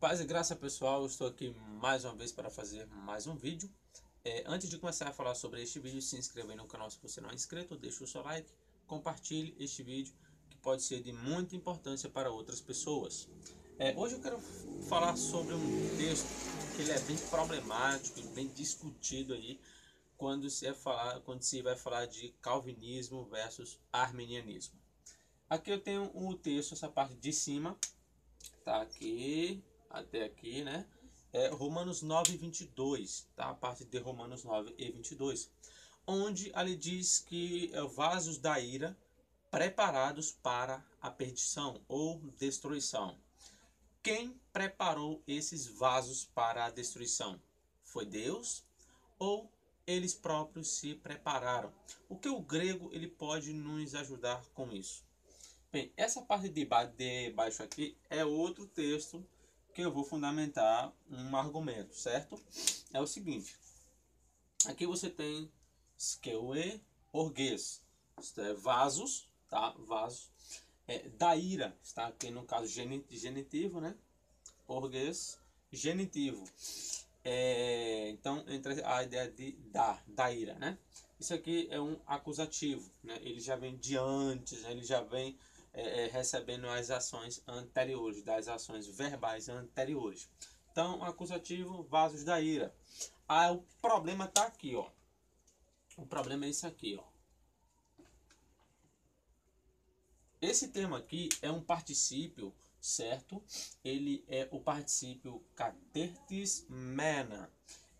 Paz e graça, pessoal, eu estou aqui mais uma vez para fazer mais um vídeo. Antes de começar a falar sobre este vídeo, se inscreva aí no canal se você não é inscrito, deixe o seu like, compartilhe este vídeo que pode ser de muita importância para outras pessoas. Hoje eu quero falar sobre um texto que ele é bem problemático e bem discutido aí quando se vai falar de calvinismo versus arminianismo. Aqui eu tenho o texto, essa parte de cima, tá aqui até aqui, né? Romanos 9:22, tá? A parte de Romanos 9:22, onde ali diz que vasos da ira preparados para a perdição ou destruição. Quem preparou esses vasos para a destruição? Foi Deus ou eles próprios se prepararam? O que o grego ele pode nos ajudar com isso? Bem, essa parte de baixo aqui é outro texto que eu vou fundamentar um argumento, certo? É o seguinte, aqui você tem skeuê, orguês, isto é vasos, tá? Vasos, da ira, está aqui no caso genitivo, né? Orguês, genitivo. Então entra a ideia de da ira, né? Isso aqui é um acusativo, né? Ele já vem de antes, né? Ele já vem recebendo as ações anteriores, das ações verbais anteriores. Então, acusativo, vasos da ira. O problema está aqui, ó. O problema é isso aqui, ó. Esse termo aqui é um particípio, certo? Ele é o particípio katertis mena.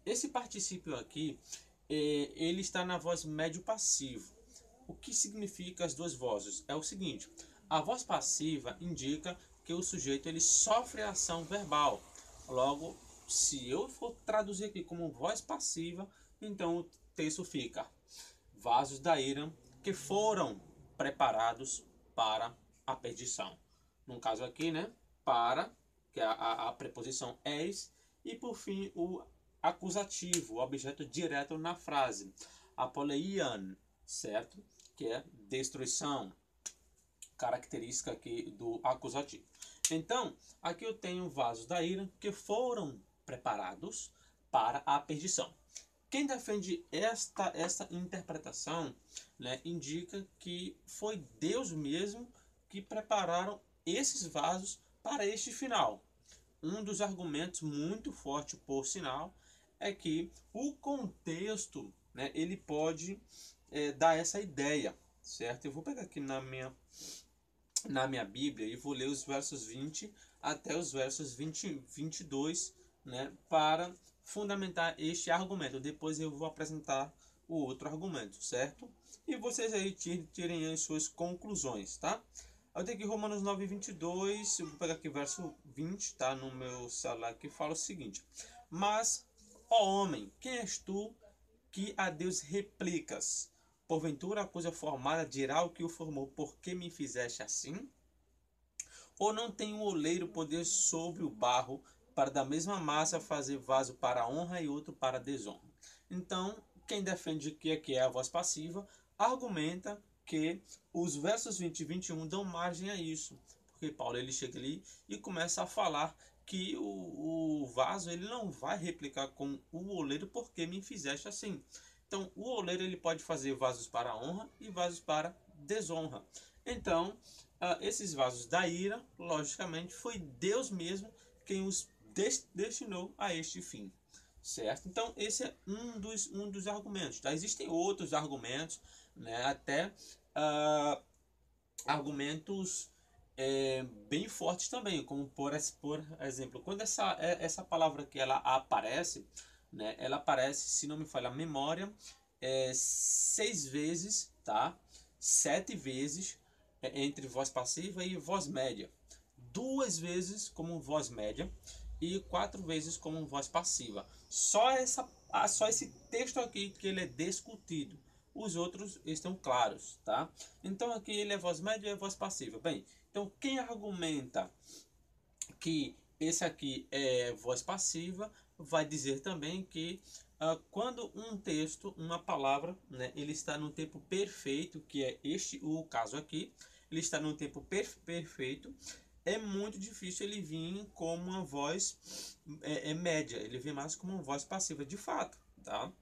Esse particípio aqui, ele está na voz médio passivo. O que significa as duas vozes? É o seguinte, a voz passiva indica que o sujeito ele sofre a ação verbal. Logo, se eu for traduzir aqui como voz passiva, então o texto fica: vasos da ira que foram preparados para a perdição. No caso aqui, né? Para, que é a preposição eis, e por fim o acusativo, o objeto direto na frase, apoleian, certo? Que é destruição, característica aqui do acusativo. Então, aqui eu tenho vasos da ira que foram preparados para a perdição. Quem defende esta interpretação, né, indica que foi Deus mesmo que prepararam esses vasos para este final. Um dos argumentos muito forte, por sinal, é que o contexto, né, ele pode dar essa ideia, certo? Eu vou pegar aqui na minha Bíblia e vou ler os versos 20 até os versos 22, né, para fundamentar este argumento. Depois eu vou apresentar o outro argumento, certo? E vocês aí tirem as suas conclusões, tá? Eu tenho aqui Romanos 9:22, eu vou pegar aqui verso 20, tá? No meu celular que fala o seguinte: mas, ó homem, quem és tu que a Deus replicas? Porventura a coisa formada dirá o que o formou, por que me fizeste assim? Ou não tem um oleiro poder sobre o barro, para da mesma massa fazer vaso para honra e outro para desonra? Então, quem defende que aqui é a voz passiva, argumenta que os versos 20 e 21 dão margem a isso. Porque Paulo ele chega ali e começa a falar que o vaso ele não vai replicar com o oleiro, porque me fizeste assim. Então, o oleiro ele pode fazer vasos para honra e vasos para desonra. Então, esses vasos da ira, logicamente, foi Deus mesmo quem os destinou a este fim, certo? Então, esse é um dos argumentos. Tá? Existem outros argumentos, né? Até argumentos bem fortes também, como por exemplo, quando essa palavra que ela aparece, né, ela aparece, se não me falha a memória, 6 vezes, tá? 7 vezes entre voz passiva e voz média, 2 vezes como voz média e 4 vezes como voz passiva. Só esse texto aqui que ele é discutido. Os outros estão claros, tá? Então aqui ele é voz média e voz passiva. Bem, então quem argumenta que esse aqui é voz passiva, vai dizer também que quando um texto, uma palavra, né, ele está no tempo perfeito, que é o caso aqui, ele está no tempo perfeito, é muito difícil ele vir como uma voz média, ele vem mais como uma voz passiva, de fato, tá?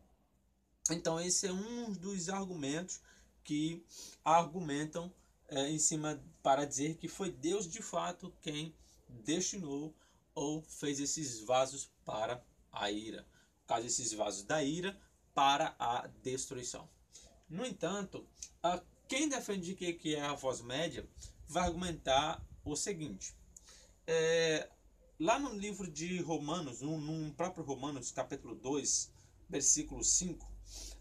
Então esse é um dos argumentos que argumentam em cima para dizer que foi Deus de fato quem destinou ou fez esses vasos para a ira. No caso, esses vasos da ira para a destruição. No entanto, quem defende que é a voz média vai argumentar o seguinte. Lá no livro de Romanos, no próprio Romanos, capítulo 2, versículo 5,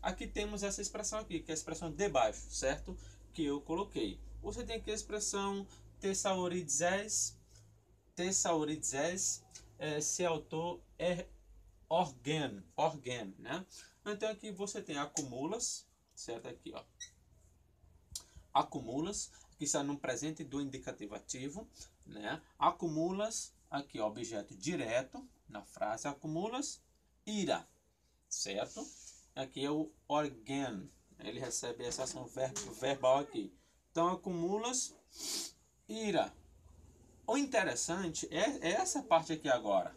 aqui temos essa expressão aqui, que é a expressão debaixo, certo? Que eu coloquei. Você tem aqui a expressão tesauridzes, se autor é organ, né? Então aqui você tem acumulas, certo? Aqui, ó. Acumulas, que está no presente do indicativo ativo, né? Acumulas, aqui ó, objeto direto na frase, acumulas ira, certo? Aqui é o organ, ele recebe essa ação verbal aqui. Então acumulas ira. O interessante é essa parte aqui agora,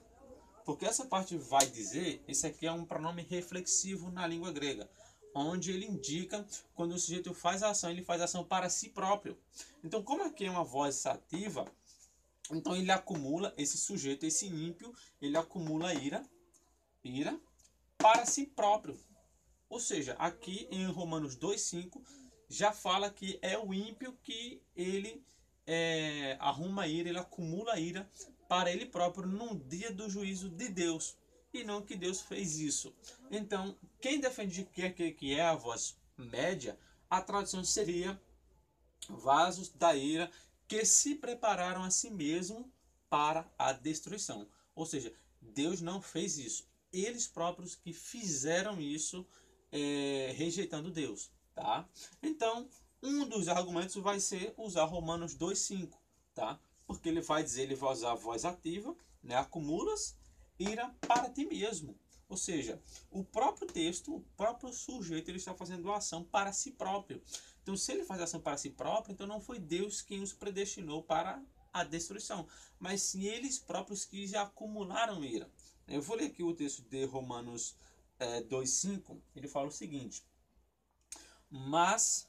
porque essa parte vai dizer, esse aqui é um pronome reflexivo na língua grega, onde ele indica quando o sujeito faz a ação, ele faz a ação para si próprio. Então, como aqui é uma voz ativa, então ele acumula, esse sujeito, esse ímpio, ele acumula ira para si próprio. Ou seja, aqui em Romanos 2,5 já fala que é o ímpio que ele arruma ira, ele acumula ira para ele próprio num dia do juízo de Deus. E não que Deus fez isso. Então, quem defende que é a voz média, a tradução seria vasos da ira que se prepararam a si mesmo para a destruição. Ou seja, Deus não fez isso. Eles próprios que fizeram isso rejeitando Deus. Tá? Então, um dos argumentos vai ser usar Romanos 2,5. Tá? Porque ele vai dizer, ele vai usar a voz ativa, né? Acumulas ira para ti mesmo. Ou seja, o próprio texto, o próprio sujeito, ele está fazendo uma ação para si próprio. Então, se ele faz ação para si próprio, então não foi Deus quem os predestinou para a destruição, mas sim eles próprios que já acumularam ira. Eu vou ler aqui o texto de Romanos 2,5, ele fala o seguinte: mas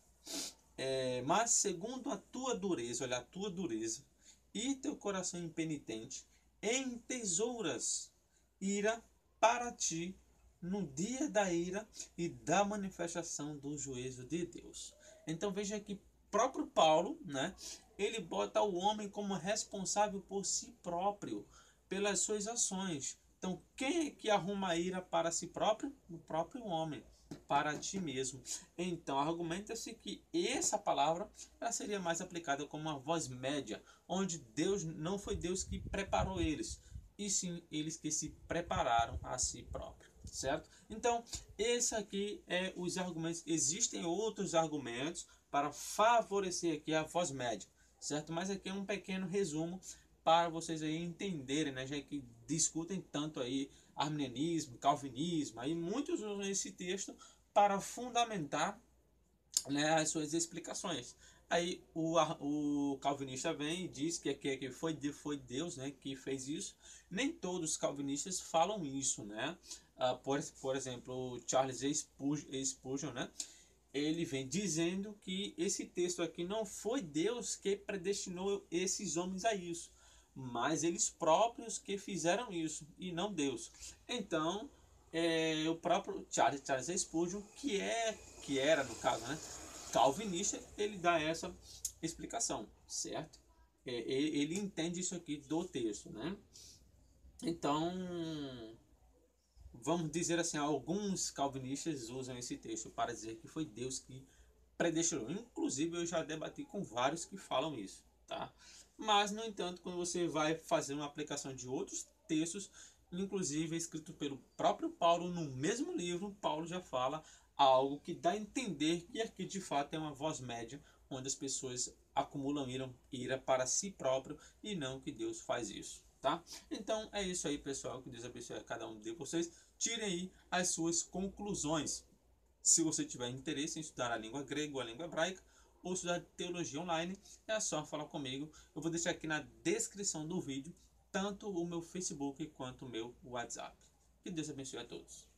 segundo a tua dureza, olha, a tua dureza, e teu coração impenitente, entesouras ira para ti no dia da ira e da manifestação do juízo de Deus. Então veja que próprio Paulo, né, ele bota o homem como responsável por si próprio, pelas suas ações. Então quem é que arruma a ira para si próprio? O próprio homem, para ti mesmo. Então argumenta-se que essa palavra ela seria mais aplicada como uma voz média, onde Deus não foi Deus que preparou eles, e sim eles que se prepararam a si próprios, certo? Então, esse aqui é os argumentos. Existem outros argumentos para favorecer aqui a voz média, certo? Mas aqui é um pequeno resumo para vocês aí entenderem, né? Já que discutem tanto aí arminianismo, calvinismo, aí muitos usam esse texto para fundamentar, né, as suas explicações. Aí o calvinista vem e diz que foi Deus, né, que fez isso. Nem todos os calvinistas falam isso, né? Por exemplo, o Charles Spurgeon, né, ele vem dizendo que esse texto aqui não foi Deus que predestinou esses homens a isso, mas eles próprios que fizeram isso, e não Deus. Então, o próprio Charles Spurgeon, que era, no caso, né, calvinista, ele dá essa explicação, certo? Ele entende isso aqui do texto, né? Então, vamos dizer assim, alguns calvinistas usam esse texto para dizer que foi Deus que predestinou. Inclusive, eu já debati com vários que falam isso, tá? Mas, no entanto, quando você vai fazer uma aplicação de outros textos, inclusive escrito pelo próprio Paulo no mesmo livro, Paulo já fala algo que dá a entender que aqui de fato é uma voz média, onde as pessoas acumulam ira para si próprio e não que Deus faz isso, tá? Então é isso aí, pessoal, que Deus abençoe a cada um de vocês. Tirem aí as suas conclusões. Se você tiver interesse em estudar a língua grega ou a língua hebraica, ou estudar teologia online, é só falar comigo. Eu vou deixar aqui na descrição do vídeo tanto o meu Facebook quanto o meu WhatsApp. Que Deus abençoe a todos.